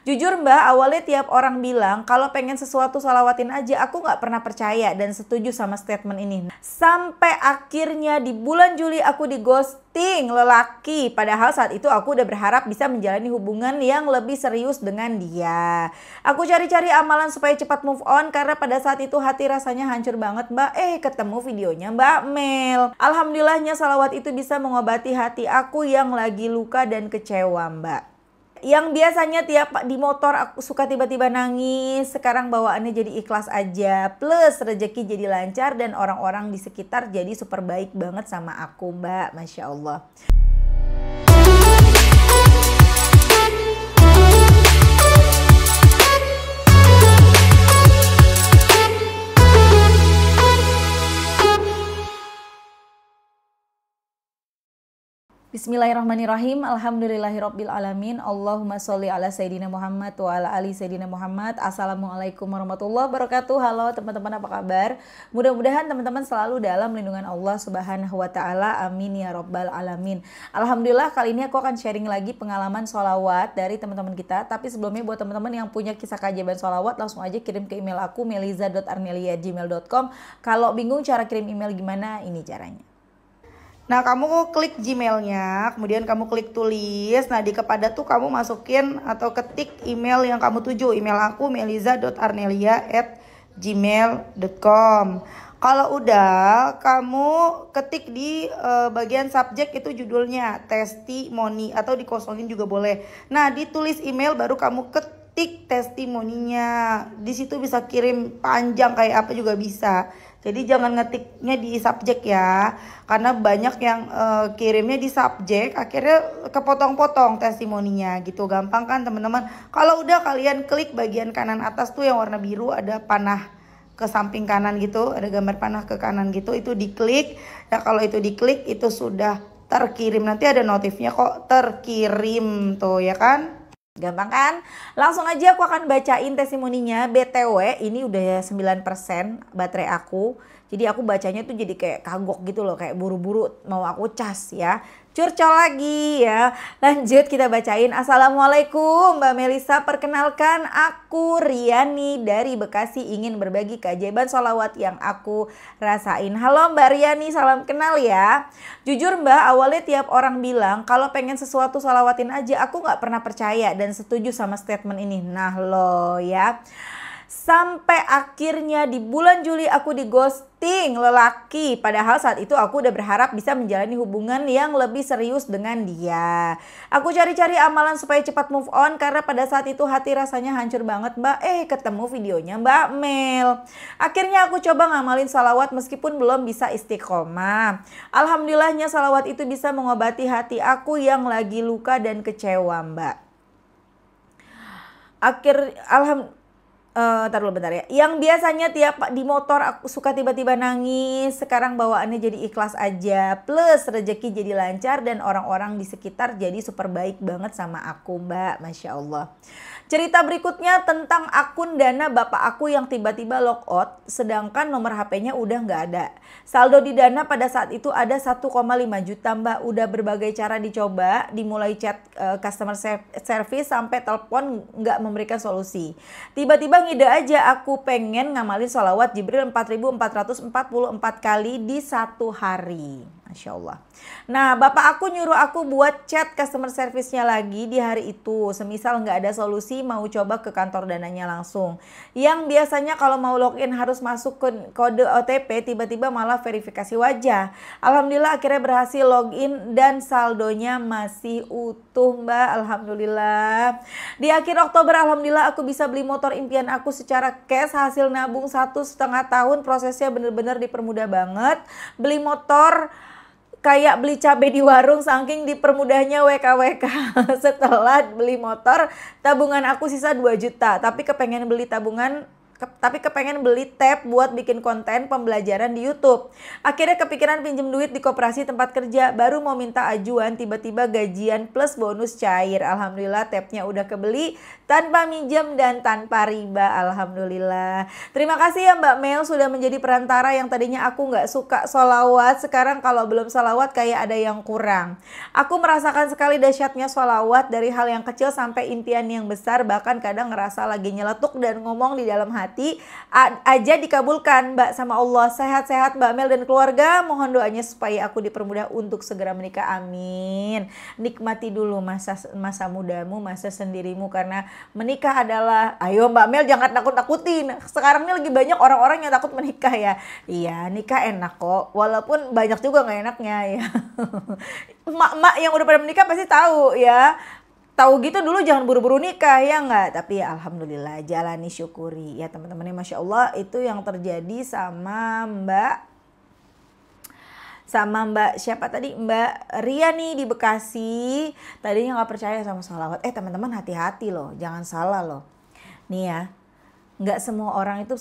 Jujur Mbak, awalnya tiap orang bilang kalau pengen sesuatu salawatin aja, aku nggak pernah percaya dan setuju sama statement ini. Sampai akhirnya di bulan Juli aku di ghosting lelaki. Padahal saat itu aku udah berharap bisa menjalani hubungan yang lebih serius dengan dia. Aku cari-cari amalan supaya cepat move on karena pada saat itu hati rasanya hancur banget Mbak. Ketemu videonya Mbak Mel. Alhamdulillahnya salawat itu bisa mengobati hati aku yang lagi luka dan kecewa Mbak. Yang biasanya tiap di motor aku suka tiba-tiba nangis, sekarang bawaannya jadi ikhlas aja. Plus rezeki jadi lancar dan orang-orang di sekitar jadi super baik banget sama aku Mbak. Masya Allah. Bismillahirrahmanirrahim. Alhamdulillahirabbil alamin. Allahumma sholli ala sayidina Muhammad wa ala ali sayidina Muhammad. Assalamualaikum warahmatullahi wabarakatuh. Halo teman-teman, apa kabar? Mudah-mudahan teman-teman selalu dalam lindungan Allah Subhanahu wa taala. Amin ya rabbal alamin. Alhamdulillah, kali ini aku akan sharing lagi pengalaman sholawat dari teman-teman kita. Tapi sebelumnya buat teman-teman yang punya kisah keajaiban sholawat, langsung aja kirim ke email aku meliza.arnelia@gmail.com. Kalau bingung cara kirim email gimana, ini caranya. Nah, kamu klik Gmailnya, kemudian kamu klik tulis. Nah, di kepada tuh kamu masukin atau ketik email yang kamu tuju. Email aku meliza.arnelia@gmail.com. Kalau udah, kamu ketik di bagian subjek itu judulnya testimoni atau dikosongin juga boleh. Nah, ditulis email baru kamu ketik testimoninya. Di situ bisa kirim panjang kayak apa juga bisa. Jadi jangan ngetiknya di subjek ya, karena banyak yang kirimnya di subjek, akhirnya kepotong-potong testimoninya gitu. Gampang kan teman-teman? Kalau udah, kalian klik bagian kanan atas tuh yang warna biru, ada panah ke samping kanan gitu, ada gambar panah ke kanan gitu, itu diklik. Nah kalau itu diklik itu sudah terkirim, nanti ada notifnya kok terkirim tuh ya kan? Gampang kan? Langsung aja aku akan bacain testimoninya. BTW ini udah 9% baterai aku. Jadi aku bacanya tuh jadi kayak kagok gitu loh, kayak buru-buru mau aku cas ya. Curcol lagi ya. Lanjut kita bacain. Assalamualaikum Mbak Melisa, perkenalkan aku Riani dari Bekasi, ingin berbagi keajaiban sholawat yang aku rasain. Halo Mbak Riani, salam kenal ya. Jujur Mbak, awalnya tiap orang bilang kalau pengen sesuatu sholawatin aja, aku nggak pernah percaya dan setuju sama statement ini. Nah lo ya. Sampai akhirnya di bulan Juli aku di ghosting lelaki. Padahal saat itu aku udah berharap bisa menjalani hubungan yang lebih serius dengan dia. Aku cari-cari amalan supaya cepat move on karena pada saat itu hati rasanya hancur banget Mbak. Ketemu videonya Mbak Mel. Akhirnya aku coba ngamalin salawat meskipun belum bisa istiqomah. Alhamdulillahnya salawat itu bisa mengobati hati aku yang lagi luka dan kecewa Mbak. Ntar dulu bentar ya. Yang biasanya tiap di motor aku suka tiba-tiba nangis, sekarang bawaannya jadi ikhlas aja. Plus rezeki jadi lancar dan orang-orang di sekitar jadi super baik banget sama aku Mbak. Masya Allah. Cerita berikutnya tentang akun Dana bapak aku yang tiba-tiba lockout, sedangkan nomor HP-nya udah nggak ada. Saldo di Dana pada saat itu ada 1,5 juta Mbak. Udah berbagai cara dicoba, dimulai chat customer service sampai telepon nggak memberikan solusi. Tiba-tiba ngide aja aku pengen ngamalin sholawat Jibril 4444 kali di satu hari. Masya Allah. Nah bapak aku nyuruh aku buat chat customer service-nya lagi di hari itu. Semisal nggak ada solusi mau coba ke kantor Dananya langsung. Yang biasanya kalau mau login harus masuk ke kode OTP, tiba-tiba malah verifikasi wajah. Alhamdulillah akhirnya berhasil login dan saldonya masih utuh Mbak. Alhamdulillah. Di akhir Oktober alhamdulillah aku bisa beli motor impian aku secara cash, hasil nabung 1,5 tahun. Prosesnya bener-bener dipermudah banget. Beli motor kayak beli cabai di warung saking dipermudahnya WKWK. Setelah beli motor, tabungan aku sisa 2 juta. Tapi kepengen beli tabungan tapi kepengen beli tab buat bikin konten pembelajaran di YouTube. Akhirnya kepikiran pinjem duit di koperasi tempat kerja, baru mau minta ajuan, tiba-tiba gajian plus bonus cair. Alhamdulillah tabnya udah kebeli tanpa minjem dan tanpa riba. Alhamdulillah. Terima kasih ya Mbak Mel sudah menjadi perantara yang tadinya aku nggak suka sholawat. Sekarang kalau belum sholawat kayak ada yang kurang. Aku merasakan sekali dahsyatnya sholawat dari hal yang kecil sampai impian yang besar. Bahkan kadang ngerasa lagi nyeletuk dan ngomong di dalam hati aja dikabulkan Mbak sama Allah. Sehat-sehat Mbak Mel dan keluarga. Mohon doanya supaya aku dipermudah untuk segera menikah. Amin. Nikmati dulu masa mudamu, masa sendirimu, karena menikah adalah, ayo Mbak Mel jangan takut-takutin. Sekarang ini lagi banyak orang-orang yang takut menikah ya. Iya, nikah enak kok. Walaupun banyak juga nggak enaknya ya. Emak-emak yang udah pada menikah pasti tahu ya. Tahu gitu dulu jangan buru-buru nikah ya nggak. Tapi ya alhamdulillah jalani syukuri ya teman-teman. Masya Allah itu yang terjadi sama Mbak siapa tadi, Mbak Ria nih di Bekasi. Tadinya nggak percaya sama sholawat. Teman-teman hati-hati loh, jangan salah loh. Nih ya, nggak semua orang itu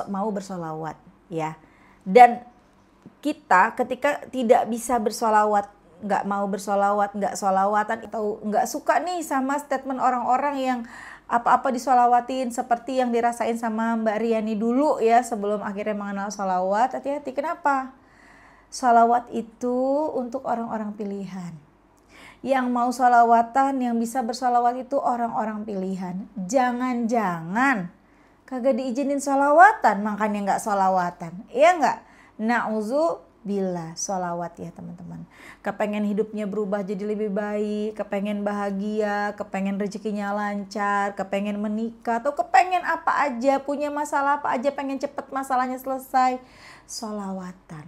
mau bersolawat ya. Dan kita ketika tidak bisa bersolawat, nggak mau bersolawat, nggak solawatan, atau nggak suka nih sama statement orang-orang yang apa-apa disolawatin seperti yang dirasain sama Mbak Riani dulu ya sebelum akhirnya mengenal solawat. Hati-hati, kenapa? Solawat itu untuk orang-orang pilihan. Yang mau solawatan, yang bisa bersolawat itu orang-orang pilihan. Jangan-jangan kagak diizinin solawatan makanya nggak solawatan, iya nggak? Na'udzubillah, solawat ya teman-teman. Kepengen hidupnya berubah jadi lebih baik, kepengen bahagia, kepengen rezekinya lancar, kepengen menikah, atau kepengen apa aja, punya masalah apa aja, pengen cepet masalahnya selesai, solawatan.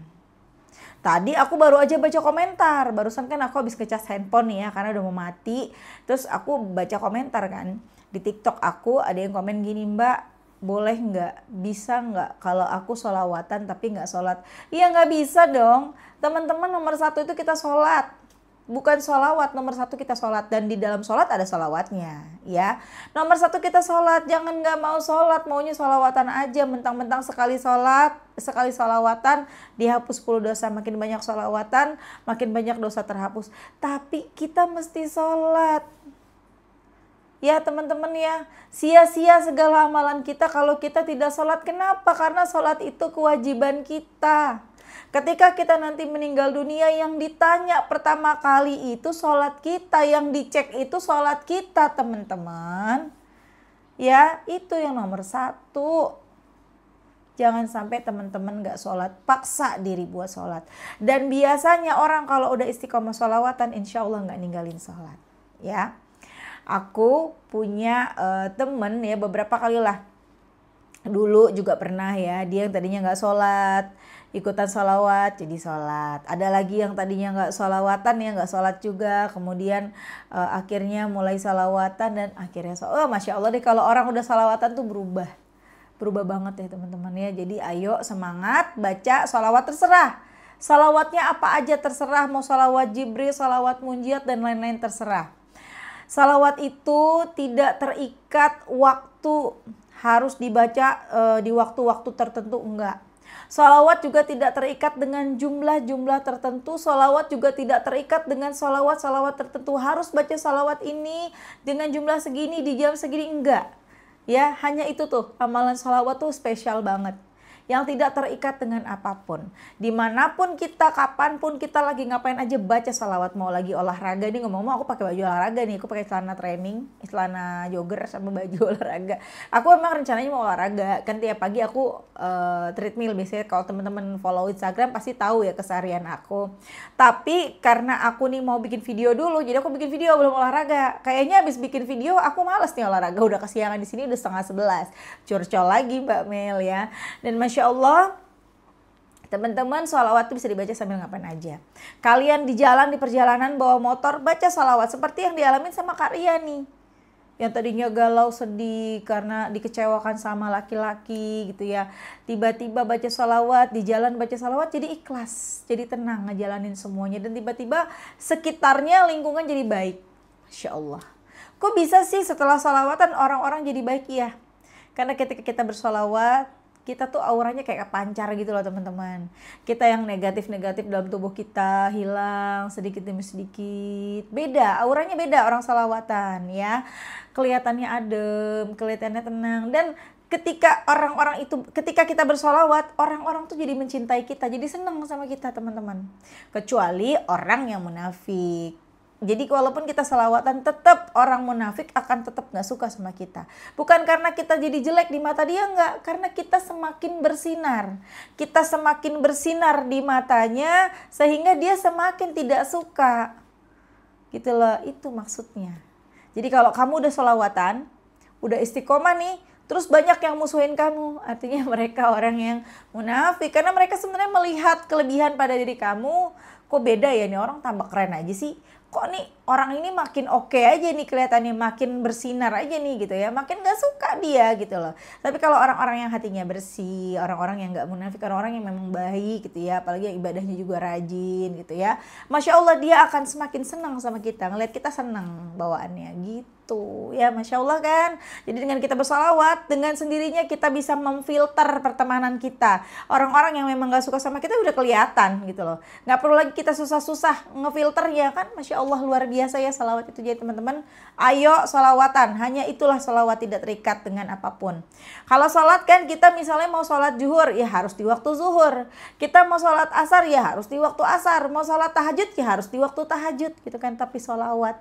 Tadi aku baru aja baca komentar, barusan kan aku habis ngecas handphone nih ya karena udah mau mati. Terus aku baca komentar kan di TikTok aku, ada yang komen gini, Mbak, boleh nggak, bisa nggak kalau aku sholawatan tapi nggak sholat? Iya nggak bisa dong teman-teman. Nomor satu itu kita sholat, bukan sholawat. Nomor satu kita sholat, dan di dalam sholat ada sholawatnya ya. Nomor satu kita sholat, jangan nggak mau sholat, maunya sholawatan aja. Mentang-mentang sekali sholat, sekali sholawatan dihapus 10 dosa. Makin banyak sholawatan makin banyak dosa terhapus. Tapi kita mesti sholat ya teman-teman ya. Sia-sia segala amalan kita kalau kita tidak sholat. Kenapa? Karena sholat itu kewajiban kita. Ketika kita nanti meninggal dunia, yang ditanya pertama kali itu sholat kita, yang dicek itu sholat kita teman-teman. Ya itu yang nomor satu. Jangan sampai teman-teman gak sholat, paksa diri buat sholat. Dan biasanya orang kalau udah istiqomah sholawatan insya Allah gak ninggalin sholat ya. Aku punya temen ya beberapa kali lah. Dulu juga pernah ya, dia yang tadinya gak sholat, ikutan sholawat jadi sholat. Ada lagi yang tadinya gak sholawatan ya gak sholat juga. Kemudian akhirnya mulai sholawatan dan akhirnya sholat. Oh Masya Allah deh, kalau orang udah sholawatan tuh berubah banget ya teman-teman ya. Jadi ayo semangat baca sholawat, terserah. Sholawatnya apa aja terserah. Mau sholawat Jibril, sholawat munjiat dan lain-lain terserah. Salawat itu tidak terikat waktu, harus dibaca di waktu-waktu tertentu, enggak. Salawat juga tidak terikat dengan jumlah-jumlah tertentu. Salawat juga tidak terikat dengan salawat-salawat tertentu. Harus baca salawat ini dengan jumlah segini, di jam segini, enggak. Ya, hanya itu tuh, amalan salawat tuh spesial banget. Yang tidak terikat dengan apapun. Dimanapun kita, kapanpun kita lagi ngapain aja baca salawat. Mau lagi olahraga nih, ngomong-ngomong aku pakai baju olahraga nih. Aku pakai celana training, celana jogger sama baju olahraga. Aku emang rencananya mau olahraga. Kan tiap pagi aku treadmill. Biasanya kalau teman-teman follow Instagram pasti tahu ya keseharian aku. Tapi karena aku nih mau bikin video dulu, jadi aku bikin video belum olahraga. Kayaknya habis bikin video aku males nih olahraga. Udah kesiangan di sini, udah 10:30. Curcol lagi Mbak Mel ya. Dan Masya Allah, teman-teman, sholawat itu bisa dibaca sambil ngapain aja. Kalian di jalan, di perjalanan bawa motor, baca sholawat seperti yang dialamin sama Kak Ria nih. Yang tadinya galau, sedih karena dikecewakan sama laki-laki gitu ya. Tiba-tiba baca sholawat, di jalan baca sholawat jadi ikhlas, jadi tenang ngejalanin semuanya. Dan tiba-tiba sekitarnya, lingkungan jadi baik. Masya Allah. Kok bisa sih setelah sholawatan orang-orang jadi baik ya? Karena ketika kita bersolawat, kita tuh auranya kayak pancar gitu loh teman-teman. Kita yang negatif-negatif dalam tubuh kita hilang sedikit demi sedikit. Beda, auranya beda orang salawatan ya. Kelihatannya adem, kelihatannya tenang. Dan ketika ketika kita bersolawat, orang-orang tuh jadi mencintai kita, jadi senang sama kita teman-teman. Kecuali orang yang munafik. Jadi walaupun kita salawatan, tetap orang munafik akan tetap gak suka sama kita. Bukan karena kita jadi jelek di mata dia, enggak. Karena kita semakin bersinar. Kita semakin bersinar di matanya sehingga dia semakin tidak suka. Gitu loh, itu maksudnya. Jadi kalau kamu udah salawatan, udah istiqomah nih, terus banyak yang musuhin kamu, artinya mereka orang yang munafik. Karena mereka sebenarnya melihat kelebihan pada diri kamu, kok beda ya nih orang tambah keren aja sih. Kok nih orang ini makin oke aja nih kelihatannya, makin bersinar aja nih gitu ya, makin gak suka dia gitu loh. Tapi kalau orang-orang yang hatinya bersih, orang-orang yang gak munafik, orang-orang yang memang baik gitu ya, apalagi yang ibadahnya juga rajin gitu ya, Masya Allah dia akan semakin senang sama kita, ngeliat kita senang bawaannya gitu ya, Masya Allah kan. Jadi dengan kita bersalawat, dengan sendirinya kita bisa memfilter pertemanan kita. Orang-orang yang memang gak suka sama kita udah kelihatan gitu loh, gak perlu lagi kita susah-susah ngefilter ya kan. Masya Allah luar biasa ya salawat itu. Jadi teman-teman, ayo salawatan, hanya itulah salawat, tidak terikat dengan apapun. Kalau salat kan kita misalnya mau salat zuhur ya harus di waktu zuhur, kita mau salat asar ya harus di waktu asar, mau salat tahajud ya harus di waktu tahajud gitu kan. Tapi salawat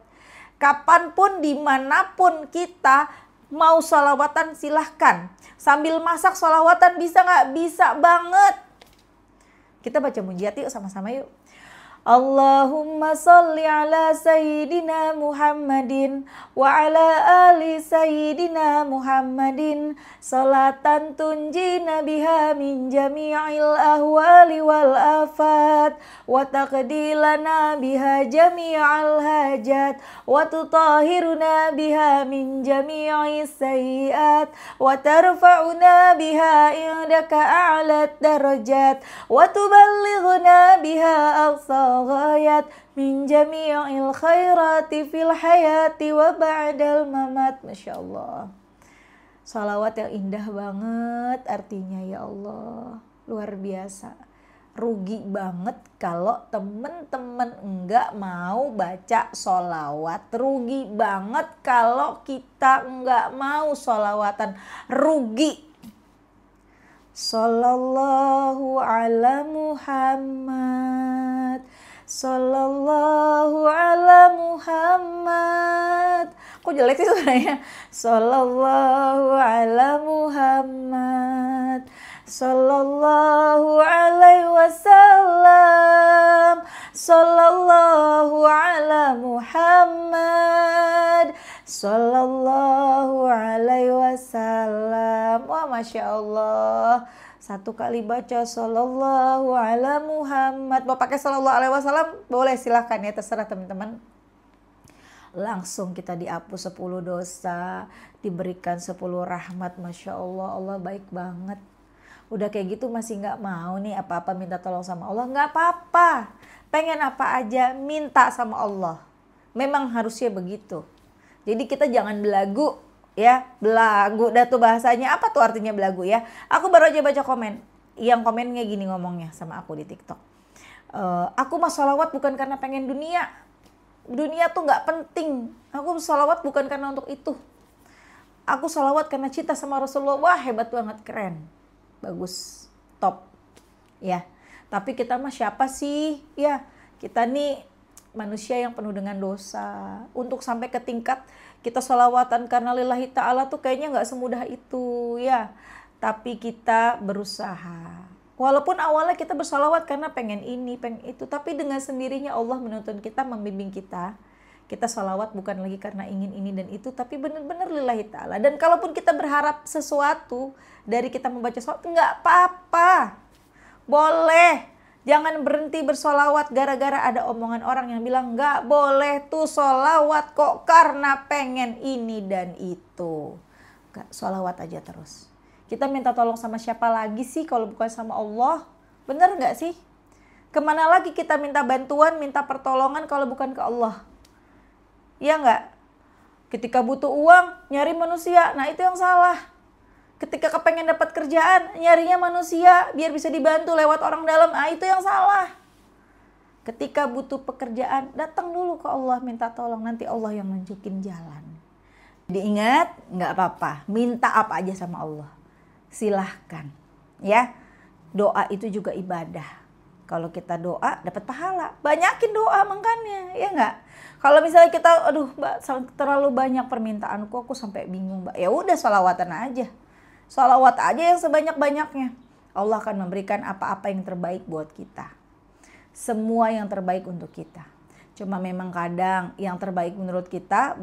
kapanpun dimanapun kita mau salawatan silahkan. Sambil masak salawatan bisa nggak? Bisa banget. Kita baca munjiat yuk sama-sama yuk. Allahumma salli ala Sayyidina Muhammadin wa ala ali Sayyidina Muhammadin salatan tunjina biha min jami'il ahwali wal afat wa taqdilana biha jami'al hajat wa tutahhiruna biha min jami'is sayyiat wa tarfa'una biha indaka a'la darajat wa tuballighuna biha aqsa ghayat min jami'il khairati fil hayati wa ba'dal mamat. Masya Allah, salawat yang indah banget artinya ya Allah, luar biasa. Rugi banget kalau temen-temen enggak mau baca sholawat. Rugi banget kalau kita enggak mau sholawatan. Rugi. Sallallahu ala Muhammad, sallallahu ala Muhammad. Kok jelek sih suaranya? Sallallahu ala Muhammad, sallallahu alaihi wasallam, sallallahu ala Muhammad, sallallahu alaihi wasallam. Wah, Masya Allah. Satu kali baca sallallahu ala Muhammad. Mau pakai sallallahu alaihi wasallam boleh, silahkan ya, terserah teman-teman. Langsung kita dihapus 10 dosa, diberikan 10 rahmat. Masya Allah, Allah baik banget. Udah kayak gitu masih gak mau nih apa-apa minta tolong sama Allah, gak apa-apa. Pengen apa aja minta sama Allah. Memang harusnya begitu. Jadi kita jangan belagu ya, belagu dah tuh bahasanya. Apa tuh artinya belagu ya? Aku baru aja baca komen, yang komennya gini ngomongnya sama aku di TikTok. Aku mah sholawat bukan karena pengen dunia. Dunia tuh gak penting. Aku sholawat bukan karena untuk itu. Aku sholawat karena cinta sama Rasulullah. Wah, hebat banget, keren, bagus, top ya. Tapi kita mah siapa sih ya? Kita nih manusia yang penuh dengan dosa. Untuk sampai ke tingkat kita sholawatan karena lillahi ta'ala tuh kayaknya gak semudah itu ya. Tapi kita berusaha. Walaupun awalnya kita bersolawat karena pengen ini, pengen itu. Tapi dengan sendirinya Allah menuntun kita, membimbing kita. Kita sholawat bukan lagi karena ingin ini dan itu, tapi benar-benar lillahi ta'ala. Dan kalaupun kita berharap sesuatu dari kita membaca sholawat, nggak apa-apa. Boleh. Jangan berhenti bersolawat gara-gara ada omongan orang yang bilang nggak boleh tuh solawat kok karena pengen ini dan itu. Nggak, solawat aja terus. Kita minta tolong sama siapa lagi sih kalau bukan sama Allah? Bener nggak sih? Kemana lagi kita minta bantuan, minta pertolongan kalau bukan ke Allah? Iya nggak? Ketika butuh uang, nyari manusia. Nah itu yang salah. Ketika kepengen dapat kerjaan, nyarinya manusia biar bisa dibantu lewat orang dalam. Itu yang salah. Ketika butuh pekerjaan, datang dulu ke Allah, minta tolong, nanti Allah yang nunjukin jalan. Diingat, nggak apa-apa, minta apa aja sama Allah. Silahkan, ya. Doa itu juga ibadah. Kalau kita doa, dapat pahala. Banyakin doa makanya, ya nggak? Kalau misalnya kita, aduh Mbak, terlalu banyak permintaanku, aku sampai bingung Mbak. Ya udah, sholawatan aja. Sholawat aja yang sebanyak-banyaknya. Allah akan memberikan apa-apa yang terbaik buat kita. Semua yang terbaik untuk kita. Cuma memang kadang yang terbaik menurut kita,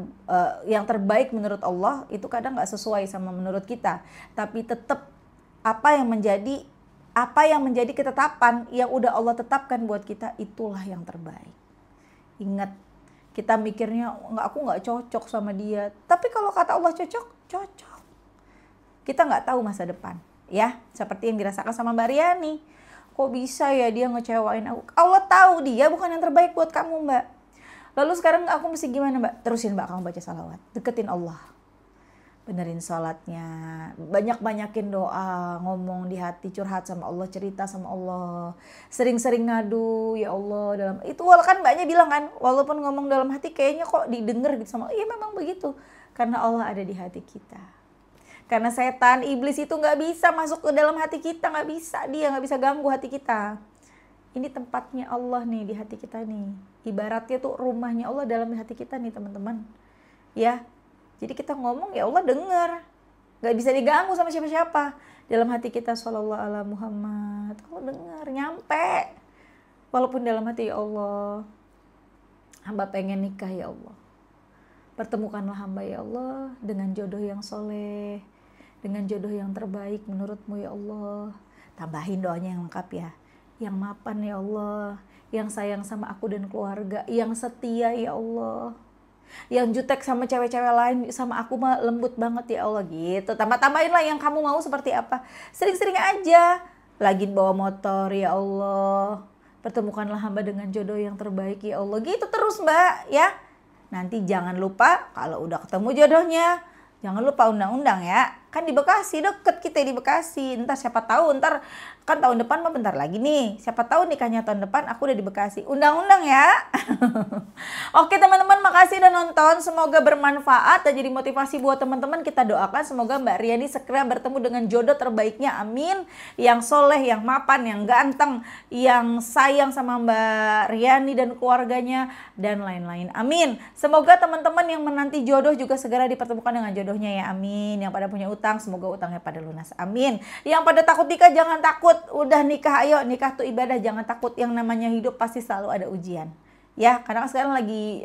yang terbaik menurut Allah itu kadang nggak sesuai sama menurut kita. Tapi tetap apa yang menjadi ketetapan yang udah Allah tetapkan buat kita, itulah yang terbaik. Ingat, kita mikirnya aku nggak cocok sama dia. Tapi kalau kata Allah cocok, cocok. Kita nggak tahu masa depan, ya. Seperti yang dirasakan sama Mbak Riani. Kok bisa ya dia ngecewain aku? Allah tahu dia bukan yang terbaik buat kamu, Mbak. Lalu sekarang aku mesti gimana, Mbak? Terusin Mbak, kamu baca salawat. Deketin Allah. Benerin sholatnya. Banyak-banyakin doa. Ngomong di hati, curhat sama Allah, cerita sama Allah. Sering-sering ngadu, ya Allah. Dalam itu kan Mbaknya bilang kan, walaupun ngomong dalam hati kayaknya kok didengar gitu sama Allah. Iya memang begitu. Karena Allah ada di hati kita. Karena setan, iblis itu nggak bisa masuk ke dalam hati kita, nggak bisa, dia nggak bisa ganggu hati kita. Ini tempatnya Allah nih di hati kita nih. Ibaratnya tuh rumahnya Allah dalam hati kita nih teman-teman. Ya, jadi kita ngomong ya Allah dengar, nggak bisa diganggu sama siapa-siapa. Dalam hati kita Shallallahu Alaihi Muhammad, Allah dengar, nyampe. Walaupun dalam hati ya Allah, hamba pengen nikah ya Allah. Pertemukanlah hamba ya Allah dengan jodoh yang soleh. Dengan jodoh yang terbaik menurutmu ya Allah. Tambahin doanya yang lengkap ya. Yang mapan ya Allah. Yang sayang sama aku dan keluarga. Yang setia ya Allah. Yang jutek sama cewek-cewek lain sama aku mah lembut banget ya Allah gitu. Tambah-tambahin lah yang kamu mau seperti apa. Sering-sering aja. Lagi bawa motor ya Allah. Pertemukanlah hamba dengan jodoh yang terbaik ya Allah. Gitu terus Mbak ya. Nanti jangan lupa kalau udah ketemu jodohnya. Jangan lupa undang-undang ya. Kan di Bekasi, deket kita di Bekasi. Ntar siapa tahu, ntar kan tahun depan mah bentar lagi nih. Siapa tahu nikahnya tahun depan aku udah di Bekasi. Undang-undang ya. Oke teman-teman, makasih udah nonton. Semoga bermanfaat dan jadi motivasi buat teman-teman. Kita doakan semoga Mbak Riani segera bertemu dengan jodoh terbaiknya. Amin. Yang soleh, yang mapan, yang ganteng, yang sayang sama Mbak Riani dan keluarganya, dan lain-lain. Amin. Semoga teman-teman yang menanti jodoh juga segera dipertemukan dengan jodohnya ya. Amin. Yang pada punya utang, semoga utangnya pada lunas. Amin. Yang pada takut nikah, jangan takut. Udah nikah, ayo. Nikah tuh ibadah, jangan takut. Yang namanya hidup pasti selalu ada ujian. Ya, karena sekarang lagi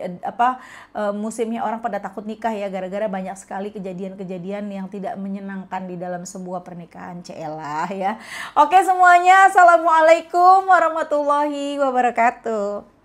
musimnya orang pada takut nikah ya, gara-gara banyak sekali kejadian-kejadian yang tidak menyenangkan di dalam sebuah pernikahan. Celah ya. Oke semuanya, assalamualaikum warahmatullahi wabarakatuh.